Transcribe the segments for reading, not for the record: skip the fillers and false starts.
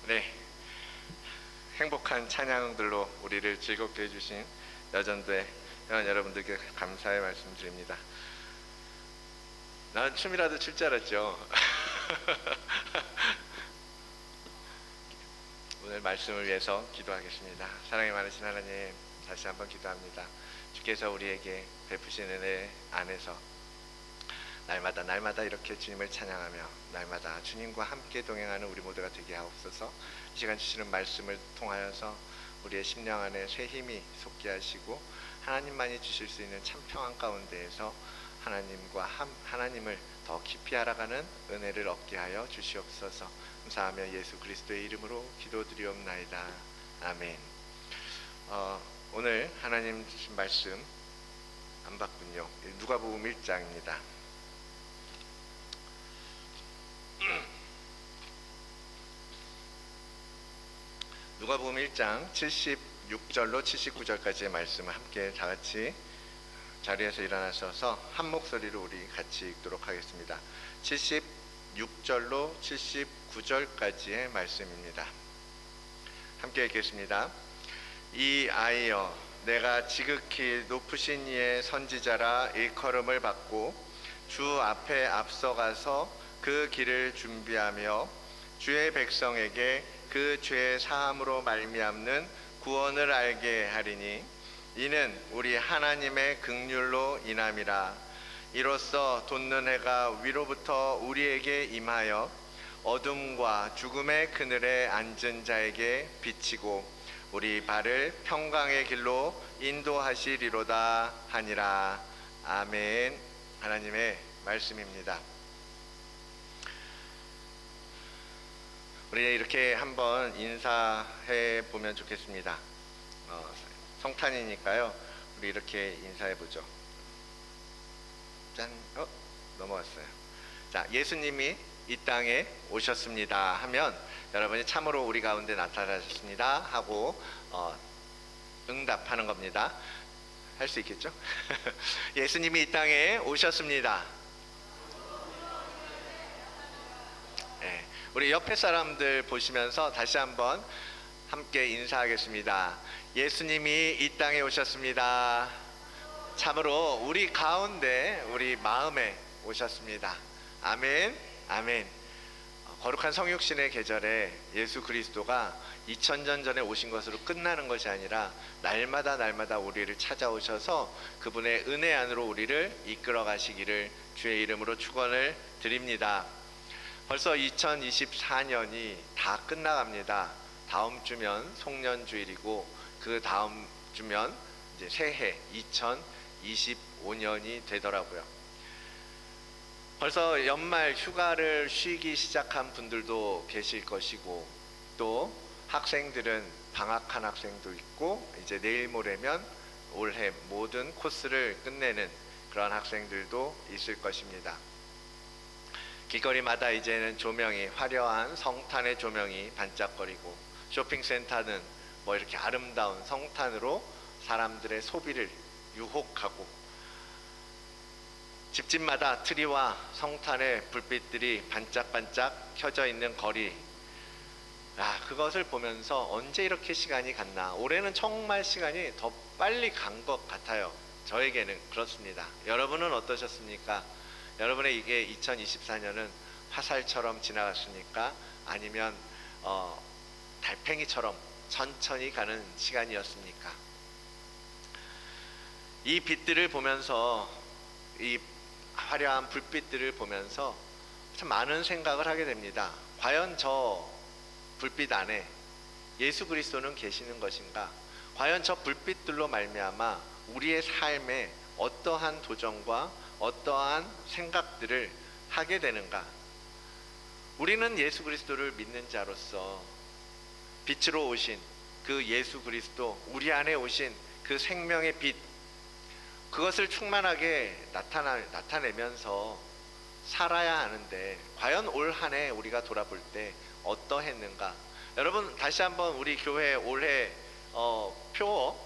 네, 행복한 찬양들로 우리를 즐겁게 해주신 여전도의 회원 여러분들께 감사의 말씀드립니다. 난 춤이라도 출 줄 알았죠. 오늘 말씀을 위해서 기도하겠습니다. 사랑이 많으신 하나님, 다시 한번 기도합니다. 주께서 우리에게 베푸신 은혜 안에서 날마다 이렇게 주님을 찬양하며 날마다 주님과 함께 동행하는 우리 모두가 되게 하옵소서. 이 시간 주시는 말씀을 통하여서 우리의 심령 안에 새 힘이 솟게 하시고 하나님만이 주실 수 있는 참 평안 가운데에서 하나님을 더 깊이 알아가는 은혜를 얻게 하여 주시옵소서. 감사하며 예수 그리스도의 이름으로 기도드리옵나이다. 아멘. 오늘 하나님 주신 말씀 안 봤군요. 누가복음 1장입니다. 누가복음 1장 76절로 79절까지의 말씀을 함께 다 같이 자리에서 일어나셔서 한 목소리로 우리 같이 읽도록 하겠습니다. 76절로 79절까지의 말씀입니다. 함께 읽겠습니다. 이 아이여, 내가 지극히 높으신 이의 선지자라 일컬음을 받고 주 앞에 앞서가서 그 길을 준비하며 주의 백성에게 그 죄의 사함으로 말미암는 구원을 알게 하리니 이는 우리 하나님의 긍휼로 인함이라. 이로써 돋는 해가 위로부터 우리에게 임하여 어둠과 죽음의 그늘에 앉은 자에게 비치고 우리 발을 평강의 길로 인도하시리로다 하니라. 아멘. 하나님의 말씀입니다. 우리 이렇게 한번 인사해 보면 좋겠습니다. 성탄이니까요. 우리 이렇게 인사해 보죠. 짠. 넘어왔어요. 자, 예수님이 이 땅에 오셨습니다 하면 여러분이 참으로 우리 가운데 나타나셨습니다 하고 응답하는 겁니다. 할 수 있겠죠? 예수님이 이 땅에 오셨습니다. 네, 우리 옆에 사람들 보시면서 다시 한번 함께 인사하겠습니다. 예수님이 이 땅에 오셨습니다. 참으로 우리 가운데, 우리 마음에 오셨습니다. 아멘. 아멘. 거룩한 성육신의 계절에 예수 그리스도가 2000년 전에 오신 것으로 끝나는 것이 아니라 날마다 우리를 찾아오셔서 그분의 은혜 안으로 우리를 이끌어 가시기를 주의 이름으로 축원을 드립니다. 벌써 2024년이 다 끝나갑니다. 다음 주면 송년주일이고 그 다음 주면 이제 새해 2025년이 되더라고요. 벌써 연말 휴가를 쉬기 시작한 분들도 계실 것이고 또 학생들은 방학한 학생도 있고 이제 내일 모레면 올해 모든 코스를 끝내는 그런 학생들도 있을 것입니다. 길거리마다 이제는 조명이, 화려한 성탄의 조명이 반짝거리고 쇼핑센터는 뭐 이렇게 아름다운 성탄으로 사람들의 소비를 유혹하고 집집마다 트리와 성탄의 불빛들이 반짝반짝 켜져 있는 거리, 그것을 보면서 언제 이렇게 시간이 갔나. 올해는 정말 시간이 더 빨리 간 것 같아요. 저에게는 그렇습니다. 여러분은 어떠셨습니까? 여러분의 이게 2024년은 화살처럼 지나갔습니까? 아니면 달팽이처럼 천천히 가는 시간이었습니까? 이 빛들을 보면서, 이 화려한 불빛들을 보면서 참 많은 생각을 하게 됩니다. 과연 저 불빛 안에 예수 그리스도는 계시는 것인가? 과연 저 불빛들로 말미암아 우리의 삶에 어떠한 도전과 어떠한 생각들을 하게 되는가? 우리는 예수 그리스도를 믿는 자로서 빛으로 오신 그 예수 그리스도, 우리 안에 오신 그 생명의 빛, 그것을 충만하게 나타내면서 살아야 하는데 과연 올 한 해 우리가 돌아볼 때 어떠했는가? 여러분 다시 한번 우리 교회 올해 표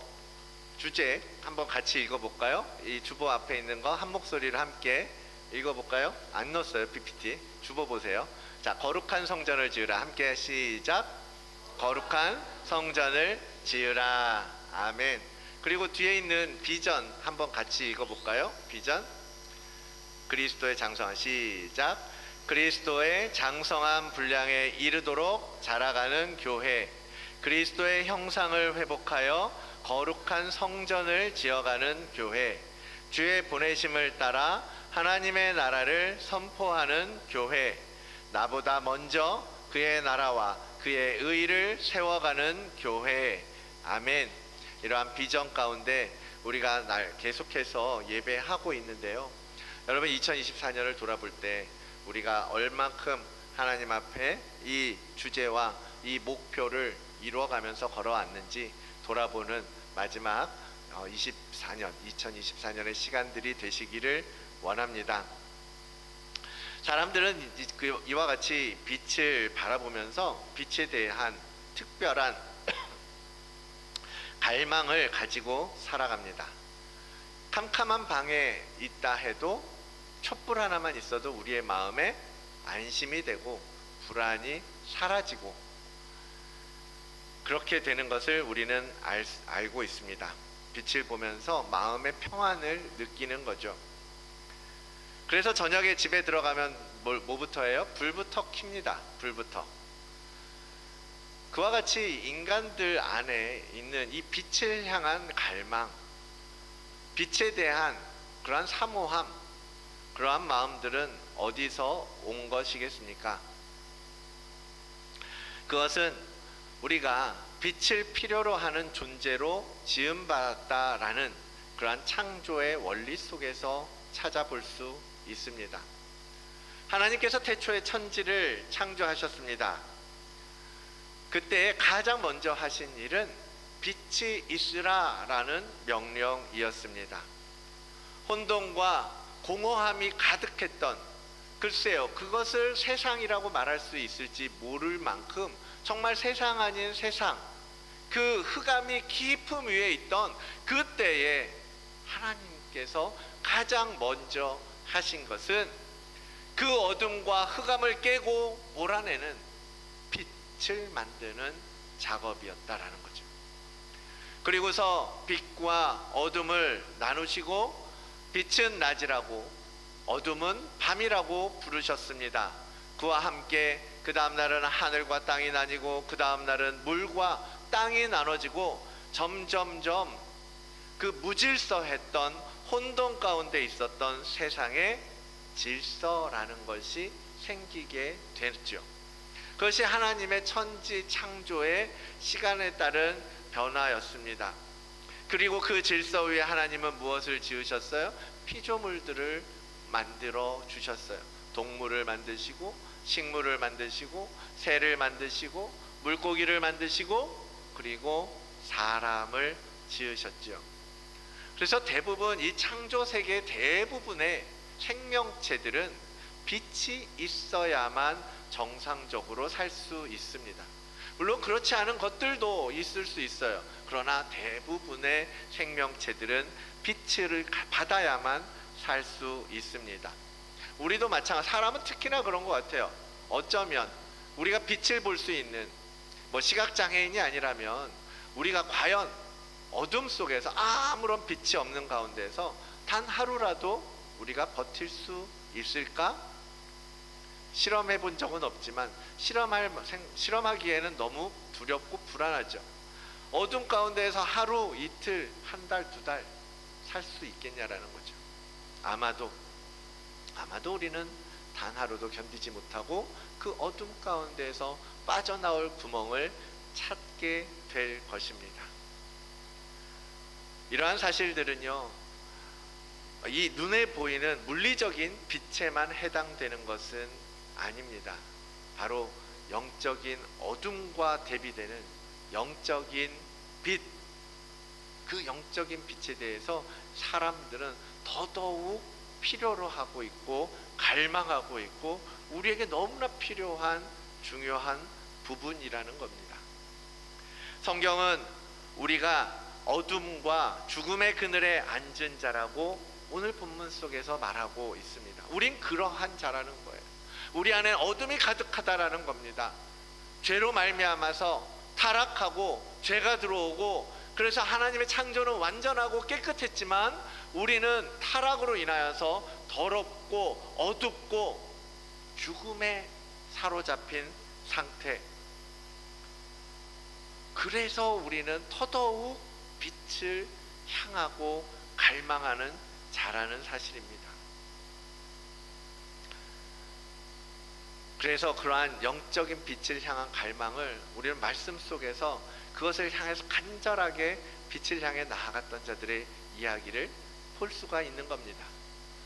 주제 한번 같이 읽어볼까요? 이 주보 앞에 있는 거 한 목소리로 함께 읽어볼까요? 안 넣었어요 PPT. 주보 보세요. 자, 거룩한 성전을 지으라. 함께 시작. 거룩한 성전을 지으라. 아멘. 그리고 뒤에 있는 비전 한번 같이 읽어볼까요? 비전. 그리스도의 장성한, 시작. 그리스도의 장성한 분량에 이르도록 자라가는 교회, 그리스도의 형상을 회복하여 거룩한 성전을 지어가는 교회, 주의 보내심을 따라 하나님의 나라를 선포하는 교회, 나보다 먼저 그의 나라와 그의 의를 세워가는 교회. 아멘. 이러한 비전 가운데 우리가 계속해서 예배하고 있는데요. 여러분, 2024년을 돌아볼 때 우리가 얼만큼 하나님 앞에 이 주제와 이 목표를 이루어가면서 걸어왔는지 돌아보는 마지막 2024년의 시간들이 되시기를 원합니다. 사람들은 이와 같이 빛을 바라보면서 빛에 대한 특별한 갈망을 가지고 살아갑니다. 캄캄한 방에 있다 해도 촛불 하나만 있어도 우리의 마음에 안심이 되고 불안이 사라지고 그렇게 되는 것을 우리는 알고 있습니다. 빛을 보면서 마음의 평안을 느끼는 거죠. 그래서 저녁에 집에 들어가면 뭐부터 해요? 불부터 켭니다. 불부터. 그와 같이 인간들 안에 있는 이 빛을 향한 갈망, 빛에 대한 그러한 사모함, 그러한 마음들은 어디서 온 것이겠습니까? 그것은 우리가 빛을 필요로 하는 존재로 지음받았다라는 그러한 창조의 원리 속에서 찾아볼 수 있습니다. 하나님께서 태초에 천지를 창조하셨습니다. 그때 가장 먼저 하신 일은 빛이 있으라라는 명령이었습니다. 혼돈과 공허함이 가득했던, 글쎄요, 그것을 세상이라고 말할 수 있을지 모를 만큼 정말 세상 아닌 세상, 그 흑암이 깊음 위에 있던 그때에 하나님께서 가장 먼저 하신 것은 그 어둠과 흑암을 깨고 몰아내는 빛을 만드는 작업이었다라는 거죠. 그리고서 빛과 어둠을 나누시고 빛은 낮이라고 어둠은 밤이라고 부르셨습니다. 그와 함께 그 다음 날은 하늘과 땅이 나뉘고 그 다음 날은 물과 땅이 나눠지고 점점점 그 무질서했던 혼돈 가운데 있었던 세상에 질서라는 것이 생기게 됐죠. 그것이 하나님의 천지 창조의 시간에 따른 변화였습니다. 그리고 그 질서 위에 하나님은 무엇을 지으셨어요? 피조물들을 만들어 주셨어요. 동물을 만드시고 식물을 만드시고 새를 만드시고 물고기를 만드시고 그리고 사람을 지으셨죠. 그래서 대부분 이 창조 세계 대부분의 생명체들은 빛이 있어야만 정상적으로 살 수 있습니다. 물론 그렇지 않은 것들도 있을 수 있어요. 그러나 대부분의 생명체들은 빛을 받아야만 살 수 있습니다. 우리도 마찬가지, 사람은 특히나 그런 것 같아요. 어쩌면 우리가 빛을 볼 수 있는 시각장애인이 아니라면 우리가 과연 어둠 속에서 아무런 빛이 없는 가운데서 단 하루라도 우리가 버틸 수 있을까? 실험해 본 적은 없지만 실험하기에는 너무 두렵고 불안하죠. 어둠 가운데에서 하루, 이틀, 한 달, 두 달 살 수 있겠냐라는 거죠. 아마도 우리는 단 하루도 견디지 못하고 그 어둠 가운데에서 빠져나올 구멍을 찾게 될 것입니다. 이러한 사실들은요, 이 눈에 보이는 물리적인 빛에만 해당되는 것은 아닙니다. 바로 영적인 어둠과 대비되는 영적인 빛, 그 영적인 빛에 대해서 사람들은 더더욱 필요로 하고 있고 갈망하고 있고 우리에게 너무나 필요한 중요한 부분이라는 겁니다. 성경은 우리가 어둠과 죽음의 그늘에 앉은 자라고 오늘 본문 속에서 말하고 있습니다. 우린 그러한 자라는 거예요. 우리 안에 어둠이 가득하다라는 겁니다. 죄로 말미암아서 타락하고 죄가 들어오고, 그래서 하나님의 창조는 완전하고 깨끗했지만 우리는 타락으로 인하여서 더럽고 어둡고 죽음에 사로잡힌 상태. 그래서 우리는 더더욱 빛을 향하고 갈망하는 자라는 사실입니다. 그래서 그러한 영적인 빛을 향한 갈망을 우리는 말씀 속에서 그것을 향해서 간절하게 빛을 향해 나아갔던 자들의 이야기를 볼 수가 있는 겁니다.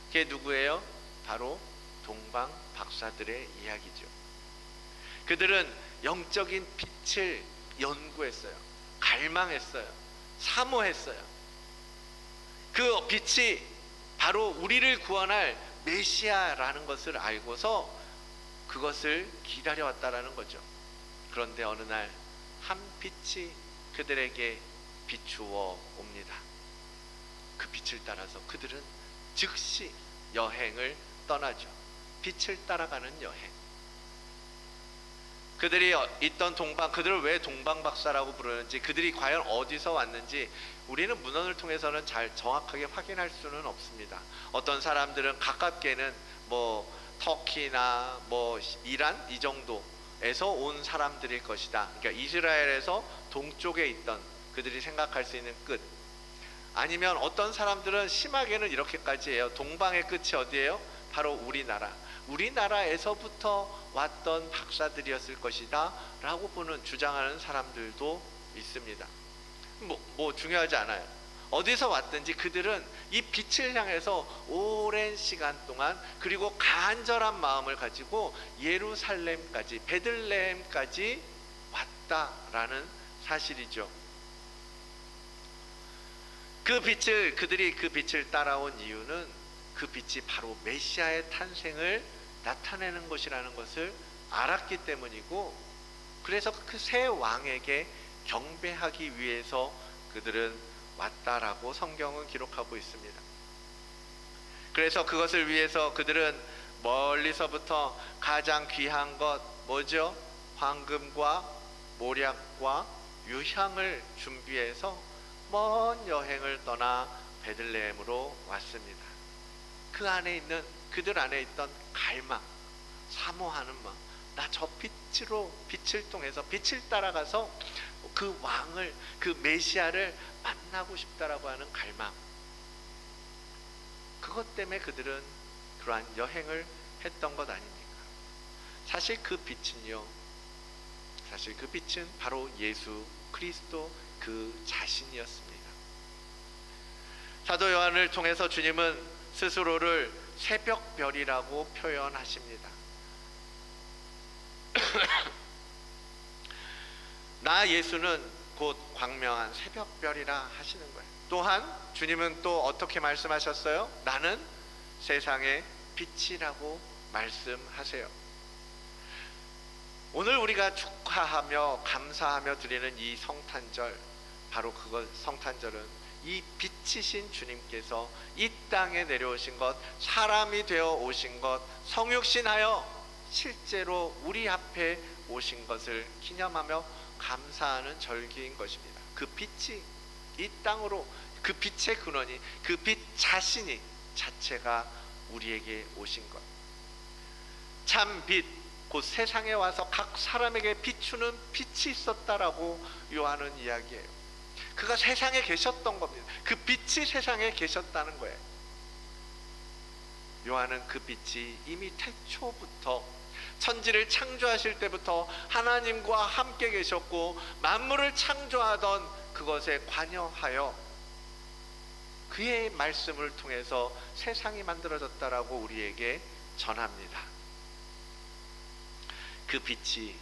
그게 누구예요? 바로 동방 박사들의 이야기죠. 그들은 영적인 빛을 연구했어요. 갈망했어요. 사모했어요. 그 빛이 바로 우리를 구원할 메시아라는 것을 알고서 그것을 기다려왔다라는 거죠. 그런데 어느 날 한 빛이 그들에게 비추어 옵니다. 그 빛을 따라서 그들은 즉시 여행을 떠나죠. 빛을 따라가는 여행. 그들이 있던 그들을 왜 동방박사라고 부르는지, 그들이 과연 어디서 왔는지 우리는 문헌을 통해서는 잘 정확하게 확인할 수는 없습니다. 어떤 사람들은 가깝게는 터키나 이란 이 정도에서 온 사람들일 것이다. 그러니까 이스라엘에서 동쪽에 있던 그들이 생각할 수 있는 끝. 아니면 어떤 사람들은 심하게는 이렇게까지 해요. 동방의 끝이 어디예요? 바로 우리나라에서부터 왔던 박사들이었을 것이다 라고 주장하는 사람들도 있습니다. 중요하지 않아요. 어디서 왔든지 그들은 이 빛을 향해서 오랜 시간 동안, 그리고 간절한 마음을 가지고 예루살렘까지, 베들레헴까지 왔다라는 사실이죠. 그들이 그 빛을 따라온 이유는 그 빛이 바로 메시아의 탄생을 나타내는 것이라는 것을 알았기 때문이고, 그래서 그 새 왕에게 경배하기 위해서 그들은 왔다라고 성경은 기록하고 있습니다. 그래서 그것을 위해서 그들은 멀리서부터 가장 귀한 것 뭐죠? 황금과 모략과 유향을 준비해서 먼 여행을 떠나 베들레헴으로 왔습니다. 그들 안에 있던 갈망, 사모하는 마음, 나 저 빛을 통해서, 빛을 따라가서 그 왕을, 그 메시아를 만나고 싶다라고 하는 갈망, 그것 때문에 그들은 그러한 여행을 했던 것 아닙니까? 사실 그 빛은 바로 예수 그리스도 그 자신이었습니다. 사도 요한을 통해서 주님은 스스로를 새벽별이라고 표현하십니다. 나 예수는 곧 광명한 새벽별이라 하시는 거예요. 또한 주님은 또 어떻게 말씀하셨어요? 나는 세상의 빛이라고 말씀하세요. 오늘 우리가 축하하며 감사하며 드리는 이 성탄절, 바로 성탄절은 이 빛이신 주님께서 이 땅에 내려오신 것, 사람이 되어 오신 것, 성육신하여 실제로 우리 앞에 오신 것을 기념하며 감사하는 절기인 것입니다. 그 빛이 이 땅으로, 그 빛의 근원이, 그 빛 자체가 우리에게 오신 것, 참 빛, 곧 세상에 와서 각 사람에게 비추는 빛이 있었다라고 요한은 이야기해요. 그가 세상에 계셨던 겁니다. 그 빛이 세상에 계셨다는 거예요. 요한은 그 빛이 이미 태초부터, 천지를 창조하실 때부터 하나님과 함께 계셨고 만물을 창조하던 그것에 관여하여 그의 말씀을 통해서 세상이 만들어졌다라고 우리에게 전합니다. 그 빛이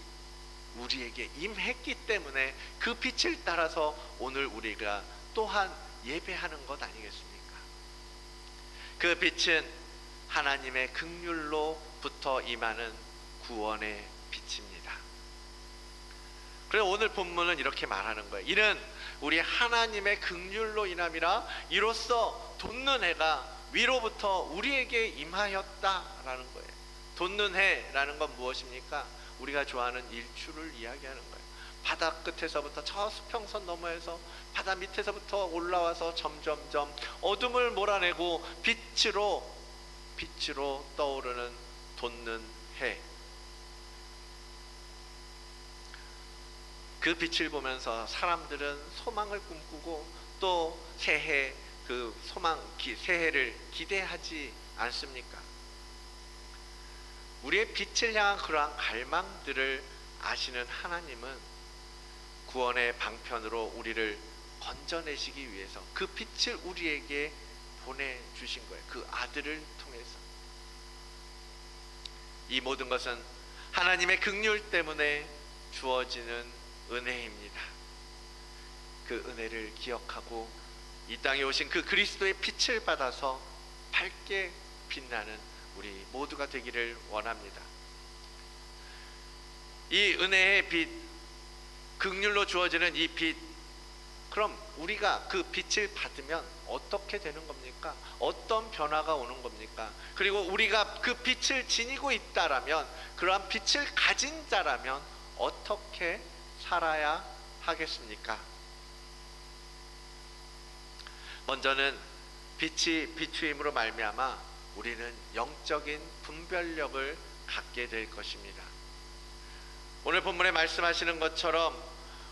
우리에게 임했기 때문에 그 빛을 따라서 오늘 우리가 또한 예배하는 것 아니겠습니까? 그 빛은 하나님의 긍휼로부터 임하는 구원의 빛입니다. 그래서 오늘 본문은 이렇게 말하는 거예요. 이는 우리 하나님의 긍휼로 인함이라 이로써 돋는 해가 위로부터 우리에게 임하였다라는 거예요. 돋는 해라는 건 무엇입니까? 우리가 좋아하는 일출을 이야기하는 거예요. 바다 끝에서부터 저 수평선 너머에서 바다 밑에서부터 올라와서 점점점 어둠을 몰아내고 빛으로 떠오르는 돋는 해. 그 빛을 보면서 사람들은 소망을 꿈꾸고 또 새해 그 새해를 기대하지 않습니까? 우리의 빛을 향한 그러한 갈망들을 아시는 하나님은 구원의 방편으로 우리를 건져내시기 위해서 그 빛을 우리에게 보내주신 거예요. 그 아들을 통해서. 이 모든 것은 하나님의 긍휼 때문에 주어지는 은혜입니다. 그 은혜를 기억하고 이 땅에 오신 그 그리스도의 빛을 받아서 밝게 빛나는 우리 모두가 되기를 원합니다. 이 은혜의 빛, 긍휼로 주어지는 이 빛, 그럼 우리가 그 빛을 받으면 어떻게 되는 겁니까? 어떤 변화가 오는 겁니까? 그리고 우리가 그 빛을 지니고 있다라면, 그러한 빛을 가진 자라면 어떻게 살아야 하겠습니까? 먼저는 빛이 비추임으로 말미암아 우리는 영적인 분별력을 갖게 될 것입니다. 오늘 본문에 말씀하시는 것처럼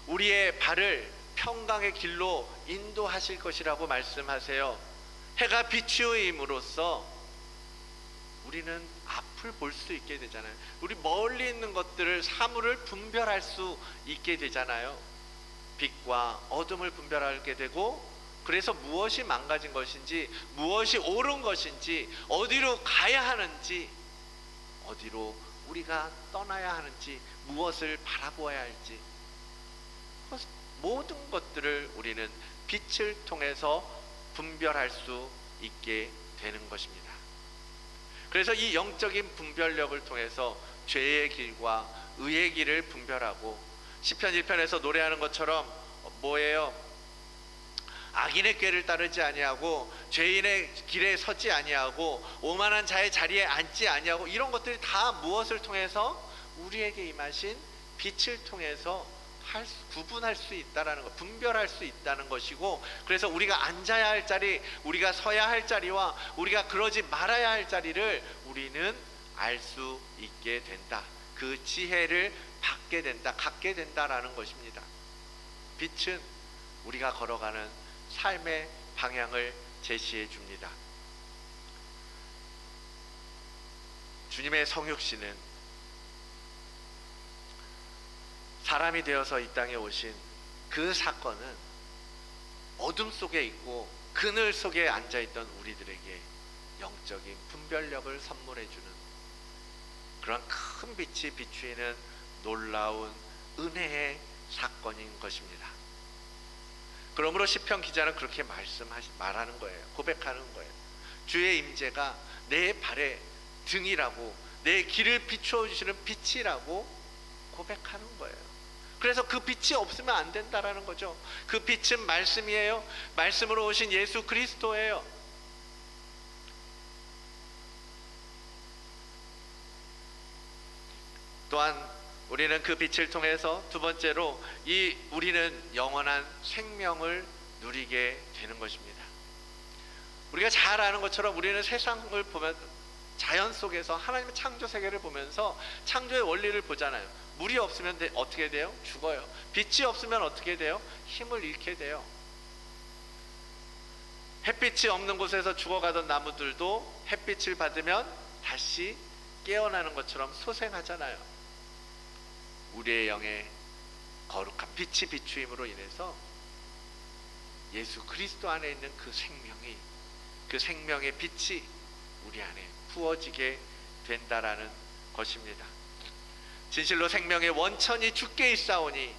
우리의 발을 평강의 길로 인도하실 것이라고 말씀하세요. 해가 비추임으로써 우리는 앞을 볼 수 있게 되잖아요. 우리 멀리 있는 것들을, 사물을 분별할 수 있게 되잖아요. 빛과 어둠을 분별하게 되고, 그래서 무엇이 망가진 것인지, 무엇이 옳은 것인지, 어디로 가야 하는지, 어디로 우리가 떠나야 하는지, 무엇을 바라보아야 할지, 모든 것들을 우리는 빛을 통해서 분별할 수 있게 되는 것입니다. 그래서 이 영적인 분별력을 통해서 죄의 길과 의의 길을 분별하고, 시편 1편에서 노래하는 것처럼 뭐예요? 악인의 꾀를 따르지 아니하고 죄인의 길에 서지 아니하고 오만한 자의 자리에 앉지 아니하고, 이런 것들이 다 무엇을 통해서? 우리에게 임하신 빛을 통해서 구분할 수 있다라는 것, 분별할 수 있다는 것이고, 그래서 우리가 앉아야 할 자리, 우리가 서야 할 자리와 우리가 그러지 말아야 할 자리를 우리는 알 수 있게 된다. 그 지혜를 갖게 된다라는 것입니다. 빛은 우리가 걸어가는 삶의 방향을 제시해 줍니다. 주님의 성육신은 사람이 되어서 이 땅에 오신 그 사건은 어둠 속에 있고 그늘 속에 앉아있던 우리들에게 영적인 분별력을 선물해 주는 그런 큰 빛이 비추이는 놀라운 은혜의 사건인 것입니다. 그러므로 시편 기자는 그렇게 말하는 거예요. 고백하는 거예요. 주의 임재가 내 발의 등이라고, 내 길을 비추어 주시는 빛이라고 고백하는 거예요. 그래서 그 빛이 없으면 안 된다라는 거죠. 그 빛은 말씀이에요. 말씀으로 오신 예수 그리스도예요. 또한 우리는 그 빛을 통해서 두 번째로 우리는 영원한 생명을 누리게 되는 것입니다. 우리가 잘 아는 것처럼 우리는 세상을 보면, 자연 속에서 하나님의 창조 세계를 보면서 창조의 원리를 보잖아요. 물이 없으면 어떻게 돼요? 죽어요. 빛이 없으면 어떻게 돼요? 힘을 잃게 돼요. 햇빛이 없는 곳에서 죽어가던 나무들도 햇빛을 받으면 다시 깨어나는 것처럼 소생하잖아요. 우리의 영의 거룩한 빛이 비추임으로 인해서 예수 그리스도 안에 있는 그 생명의 빛이 우리 안에 부어지게 된다라는 것입니다. 진실로 생명의 원천이 주께 있사오니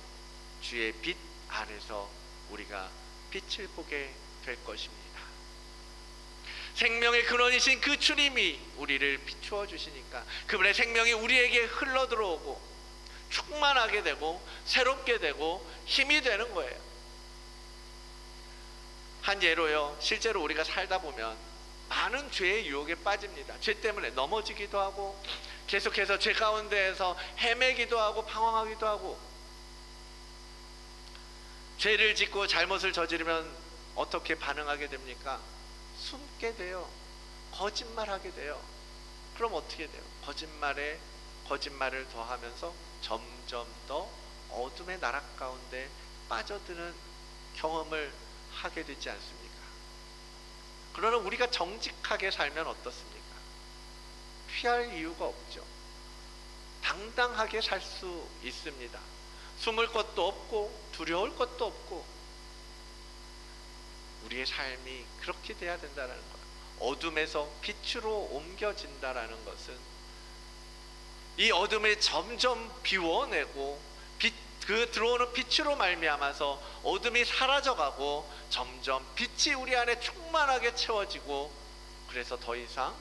주의 빛 안에서 우리가 빛을 보게 될 것입니다. 생명의 근원이신 그 주님이 우리를 비추어 주시니까 그분의 생명이 우리에게 흘러 들어오고 충만하게 되고 새롭게 되고 힘이 되는 거예요. 한 예로요, 실제로 우리가 살다 보면 많은 죄의 유혹에 빠집니다. 죄 때문에 넘어지기도 하고 계속해서 죄 가운데에서 헤매기도 하고 방황하기도 하고, 죄를 짓고 잘못을 저지르면 어떻게 반응하게 됩니까? 숨게 돼요. 거짓말하게 돼요. 그럼 어떻게 돼요? 거짓말을 더하면서 점점 더 어둠의 나락 가운데 빠져드는 경험을 하게 되지 않습니까? 그러나 우리가 정직하게 살면 어떻습니까? 피할 이유가 없죠. 당당하게 살 수 있습니다. 숨을 것도 없고 두려울 것도 없고, 우리의 삶이 그렇게 돼야 된다는 거예요. 어둠에서 빛으로 옮겨진다는 것은 이 어둠을 점점 비워내고 그 들어오는 빛으로 말미암아서 어둠이 사라져가고 점점 빛이 우리 안에 충만하게 채워지고, 그래서 더 이상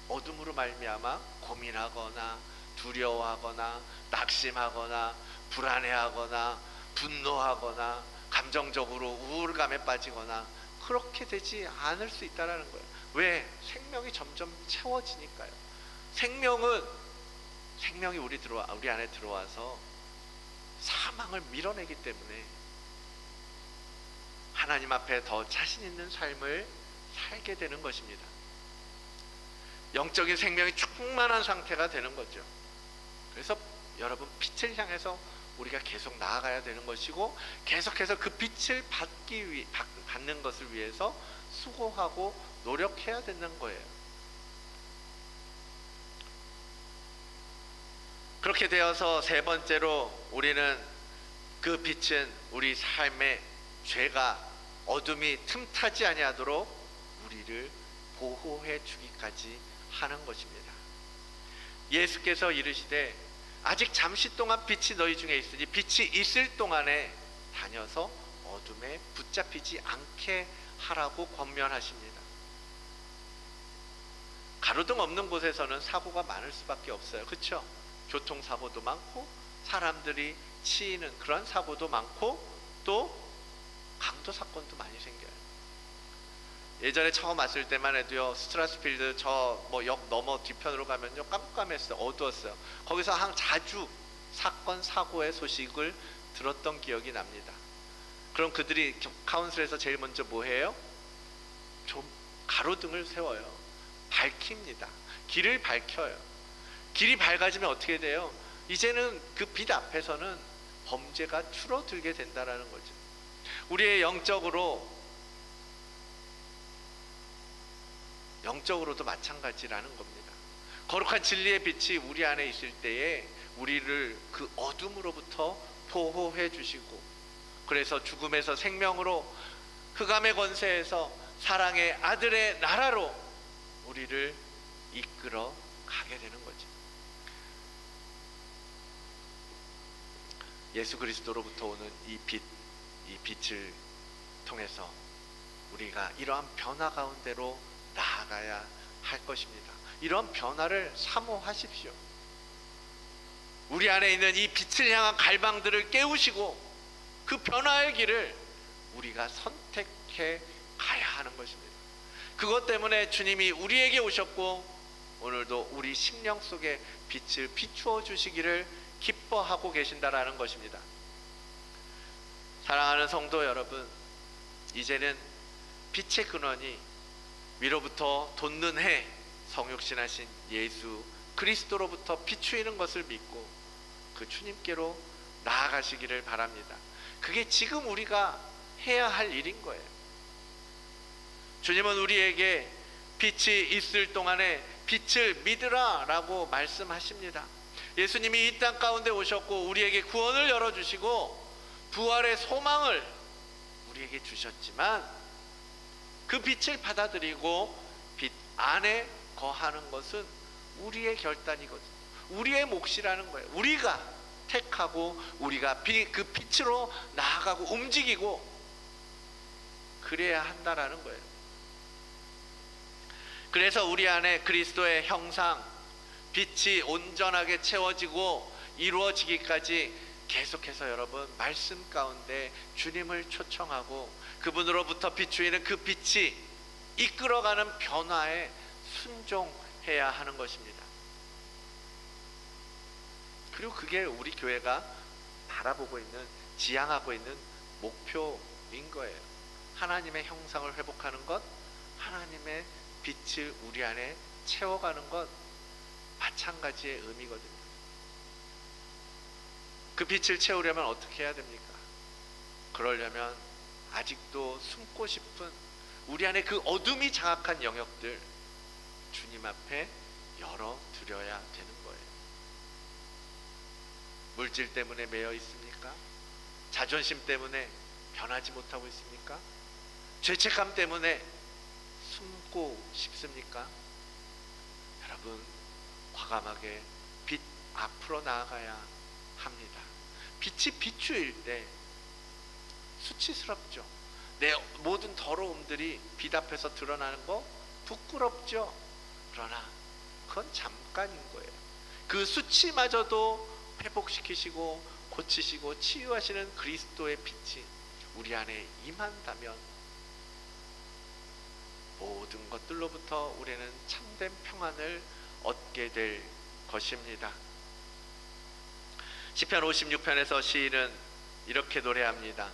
어둠으로 말미암아 고민하거나 두려워하거나 낙심하거나 불안해하거나 분노하거나 감정적으로 우울감에 빠지거나 그렇게 되지 않을 수 있다는 거예요. 왜? 생명이 점점 채워지니까요. 생명이 우리 안에 들어와서 사망을 밀어내기 때문에 하나님 앞에 더 자신 있는 삶을 살게 되는 것입니다. 영적인 생명이 충만한 상태가 되는 거죠. 그래서 여러분, 빛을 향해서 우리가 계속 나아가야 되는 것이고, 계속해서 그 빛을 받는 것을 위해서 수고하고 노력해야 되는 거예요. 그렇게 되어서 세 번째로, 우리는 그 빛은 우리 삶의 죄가 어둠이 틈타지 아니하도록 우리를 보호해 주기까지 하는 것입니다. 예수께서 이르시되 아직 잠시 동안 빛이 너희 중에 있으니 빛이 있을 동안에 다녀서 어둠에 붙잡히지 않게 하라고 권면하십니다. 가로등 없는 곳에서는 사고가 많을 수밖에 없어요. 그렇죠? 교통사고도 많고 사람들이 치이는 그런 사고도 많고 또 강도 사건도 많이 생겨요. 예전에 처음 왔을 때만 해도요, 스트라스필드 역 넘어 뒤편으로 가면요 깜깜했어요. 어두웠어요. 거기서 자주 사건 사고의 소식을 들었던 기억이 납니다. 그럼 그들이 카운슬에서 제일 먼저 뭐 해요? 좀 가로등을 세워요. 밝힙니다. 길을 밝혀요. 길이 밝아지면 어떻게 돼요? 이제는 그 빛 앞에서는 범죄가 줄어들게 된다는 거죠. 우리의 영적으로도 마찬가지라는 겁니다. 거룩한 진리의 빛이 우리 안에 있을 때에 우리를 그 어둠으로부터 보호해 주시고, 그래서 죽음에서 생명으로, 흑암의 권세에서 사랑의 아들의 나라로 우리를 이끌어 가게 되는 거죠. 예수 그리스도로부터 오는 이 빛을 통해서 우리가 이러한 변화 가운데로 나아가야 할 것입니다. 이런 변화를 사모하십시오. 우리 안에 있는 이 빛을 향한 갈망들을 깨우시고 그 변화의 길을 우리가 선택해 가야 하는 것입니다. 그것 때문에 주님이 우리에게 오셨고 오늘도 우리 심령 속에 빛을 비추어 주시기를 기뻐하고 계신다라는 것입니다. 사랑하는 성도 여러분, 이제는 빛의 근원이 위로부터 돋는 해 성육신하신 예수 그리스도로부터 비추이는 것을 믿고 그 주님께로 나아가시기를 바랍니다. 그게 지금 우리가 해야 할 일인 거예요. 주님은 우리에게 빛이 있을 동안에 빛을 믿으라 라고 말씀하십니다. 예수님이 이 땅 가운데 오셨고 우리에게 구원을 열어주시고 부활의 소망을 우리에게 주셨지만 그 빛을 받아들이고 빛 안에 거하는 것은 우리의 결단이거든요. 우리의 몫이라는 거예요. 우리가 택하고 우리가 그 빛으로 나아가고 움직이고 그래야 한다라는 거예요. 그래서 우리 안에 그리스도의 형상, 빛이 온전하게 채워지고 이루어지기까지 계속해서 여러분 말씀 가운데 주님을 초청하고 그분으로부터 비추이는 그 빛이 이끌어가는 변화에 순종해야 하는 것입니다. 그리고 그게 우리 교회가 바라보고 있는, 지향하고 있는 목표인 거예요. 하나님의 형상을 회복하는 것, 하나님의 빛을 우리 안에 채워가는 것, 마찬가지의 의미거든요. 그 빛을 채우려면 어떻게 해야 됩니까? 그러려면 아직도 숨고 싶은 우리 안에 그 어둠이 장악한 영역들 주님 앞에 열어드려야 되는 거예요. 물질 때문에 매여 있습니까? 자존심 때문에 변하지 못하고 있습니까? 죄책감 때문에 숨고 싶습니까? 여러분, 과감하게 빛 앞으로 나아가야 합니다. 빛이 비추일 때 수치스럽죠. 내 모든 더러움들이 빛 앞에서 드러나는 거 부끄럽죠. 그러나 그건 잠깐인 거예요. 그 수치마저도 회복시키시고 고치시고 치유하시는 그리스도의 빛이 우리 안에 임한다면 모든 것들로부터 우리는 참된 평안을 얻게 될 것입니다. 시편 56편에서 시인은 이렇게 노래합니다.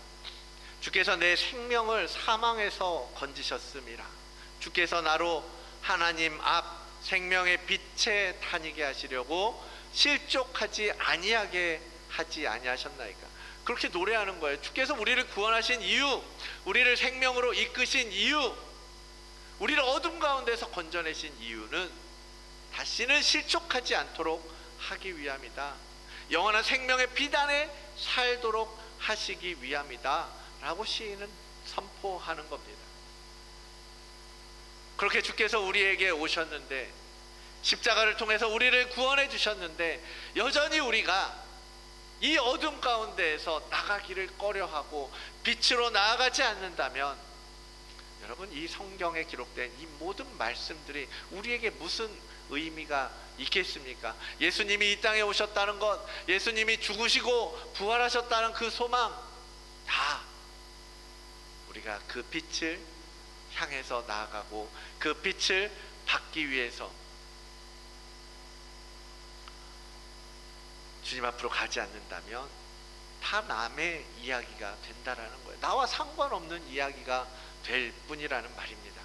주께서 내 생명을 사망에서 건지셨음이라. 주께서 나로 하나님 앞 생명의 빛에 다니게 하시려고 실족하지 아니하게 하지 아니하셨나이까. 그렇게 노래하는 거예요. 주께서 우리를 구원하신 이유, 우리를 생명으로 이끄신 이유, 우리를 어둠 가운데서 건져내신 이유는 다시는 실족하지 않도록 하기 위함이다. 영원한 생명의 빛 안에 살도록 하시기 위함이다 라고 시인은 선포하는 겁니다. 그렇게 주께서 우리에게 오셨는데, 십자가를 통해서 우리를 구원해 주셨는데, 여전히 우리가 이 어둠 가운데에서 나가기를 꺼려하고 빛으로 나아가지 않는다면, 여러분, 이 성경에 기록된 이 모든 말씀들이 우리에게 무슨 의미가 있겠습니까? 예수님이 이 땅에 오셨다는 것, 예수님이 죽으시고 부활하셨다는 그 소망, 다 우리가 그 빛을 향해서 나아가고 그 빛을 받기 위해서 주님 앞으로 가지 않는다면 다 남의 이야기가 된다라는 거예요. 나와 상관없는 이야기가 될 뿐이라는 말입니다.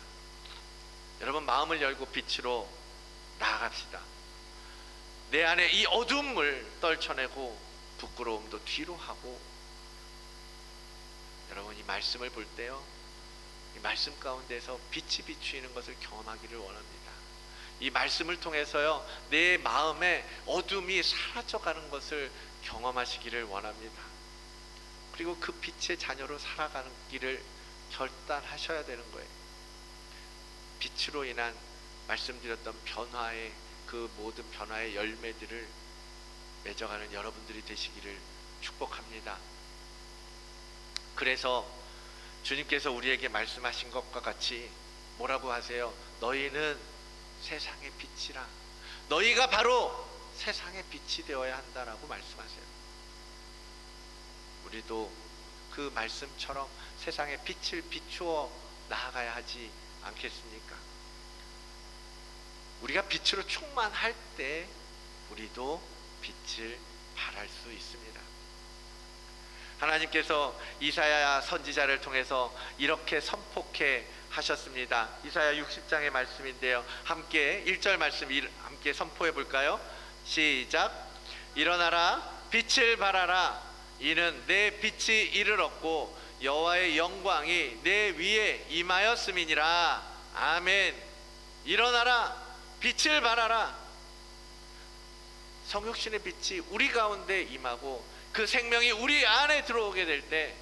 여러분, 마음을 열고 빛으로 나아갑시다. 내 안에 이 어둠을 떨쳐내고 부끄러움도 뒤로 하고, 여러분, 이 말씀을 볼 때요, 이 말씀 가운데서 빛이 비추이는 것을 경험하기를 원합니다. 이 말씀을 통해서요, 내 마음에 어둠이 사라져가는 것을 경험하시기를 원합니다. 그리고 그 빛의 자녀로 살아가는 길을 결단하셔야 되는 거예요. 빛으로 인한 말씀드렸던 변화의 그 모든 변화의 열매들을 맺어가는 여러분들이 되시기를 축복합니다. 그래서 주님께서 우리에게 말씀하신 것과 같이 뭐라고 하세요? 너희는 세상의 빛이라. 너희가 바로 세상의 빛이 되어야 한다라고 말씀하세요. 우리도 그 말씀처럼 세상의 빛을 비추어 나아가야 하지 않겠습니까? 우리가 빛으로 충만할 때 우리도 빛을 발할 수 있습니다. 하나님께서 이사야 선지자를 통해서 이렇게 선포케 하셨습니다. 이사야 60장의 말씀인데요, 함께 1절 말씀 함께 선포해 볼까요? 시작. 일어나라, 빛을 발하라. 이는 내 빛이 이르렀고 여호와의 영광이 내 위에 임하였음이니라. 아멘. 일어나라, 빛을 발하라. 성육신의 빛이 우리 가운데 임하고 그 생명이 우리 안에 들어오게 될 때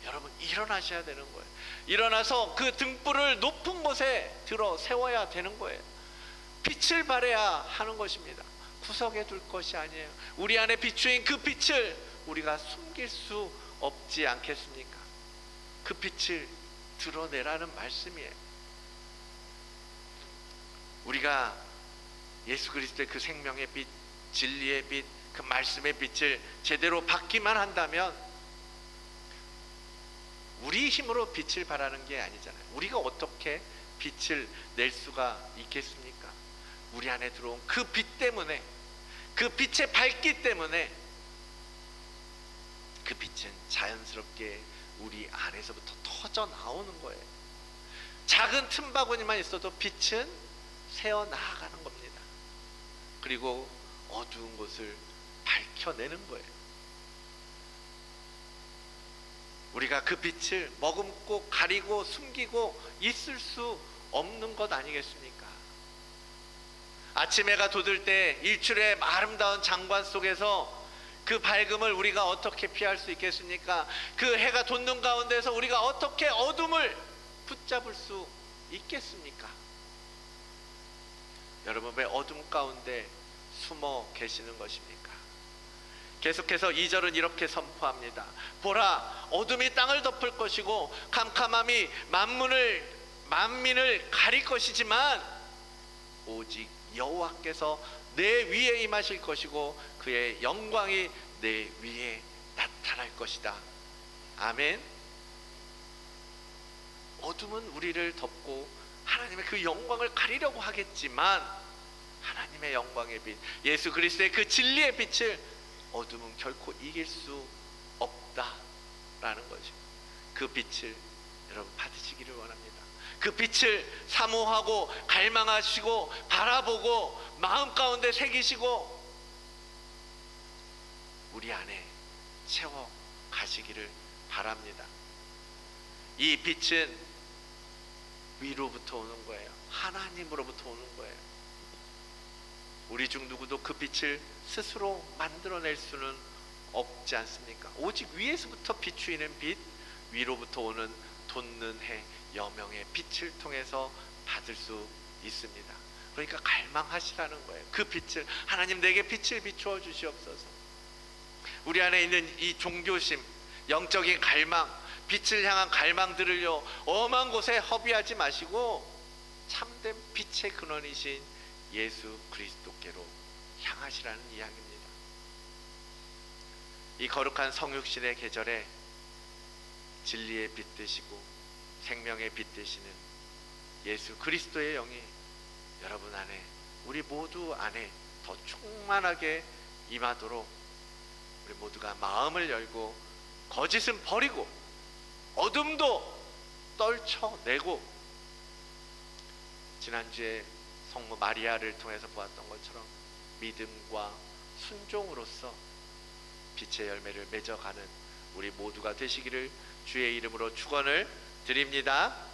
여러분, 일어나셔야 되는 거예요. 일어나서 그 등불을 높은 곳에 들어 세워야 되는 거예요. 빛을 발해야 하는 것입니다. 구석에 둘 것이 아니에요. 우리 안에 비추인 그 빛을 우리가 숨길 수 없지 않겠습니까? 그 빛을 드러내라는 말씀이에요. 우리가 예수 그리스도의 그 생명의 빛, 진리의 빛, 그 말씀의 빛을 제대로 받기만 한다면 우리 힘으로 빛을 발하는 게 아니잖아요. 우리가 어떻게 빛을 낼 수가 있겠습니까? 우리 안에 들어온 그 빛 때문에, 그 빛의 밝기 때문에 그 빛은 자연스럽게 우리 안에서부터 터져 나오는 거예요. 작은 틈바구니만 있어도 빛은 새어 나아가는 겁니다. 그리고 어두운 곳을 밝혀내는 거예요. 우리가 그 빛을 머금고 가리고 숨기고 있을 수 없는 것 아니겠습니까? 아침 해가 돋을 때 일출의 아름다운 장관 속에서 그 밝음을 우리가 어떻게 피할 수 있겠습니까? 그 해가 돋는 가운데서 우리가 어떻게 어둠을 붙잡을 수 있겠습니까? 여러분, 왜 어둠 가운데 숨어 계시는 것입니까? 계속해서 2절은 이렇게 선포합니다. 보라, 어둠이 땅을 덮을 것이고 캄캄함이 만민을 가릴 것이지만 오직 여호와께서 내 위에 임하실 것이고 그의 영광이 내 위에 나타날 것이다. 아멘. 어둠은 우리를 덮고 하나님의 그 영광을 가리려고 하겠지만 하나님의 영광의 빛, 예수 그리스도의 그 진리의 빛을 어둠은 결코 이길 수 없다라는 거죠. 그 빛을 여러분 받으시기를 원합니다. 그 빛을 사모하고 갈망하시고 바라보고 마음 가운데 새기시고 우리 안에 채워 가시기를 바랍니다. 이 빛은 위로부터 오는 거예요. 하나님으로부터 오는 거예요. 우리 중 누구도 그 빛을 스스로 만들어낼 수는 없지 않습니까? 오직 위에서부터 비추이는 빛, 위로부터 오는 돋는 해, 여명의 빛을 통해서 받을 수 있습니다. 그러니까 갈망하시라는 거예요. 그 빛을, 하나님 내게 빛을 비추어 주시옵소서. 우리 안에 있는 이 종교심, 영적인 갈망, 빛을 향한 갈망들을요 엄한 곳에 허비하지 마시고 참된 빛의 근원이신 예수 그리스도께로 향하시라는 이야기입니다. 이 거룩한 성육신의 계절에 진리의 빛 되시고 생명의 빛 되시는 예수 그리스도의 영이 여러분 안에, 우리 모두 안에 더 충만하게 임하도록 우리 모두가 마음을 열고 거짓은 버리고 어둠도 떨쳐내고 지난주에 성모 마리아를 통해서 보았던 것처럼 믿음과 순종으로서 빛의 열매를 맺어가는 우리 모두가 되시기를 주의 이름으로 축원을 드립니다.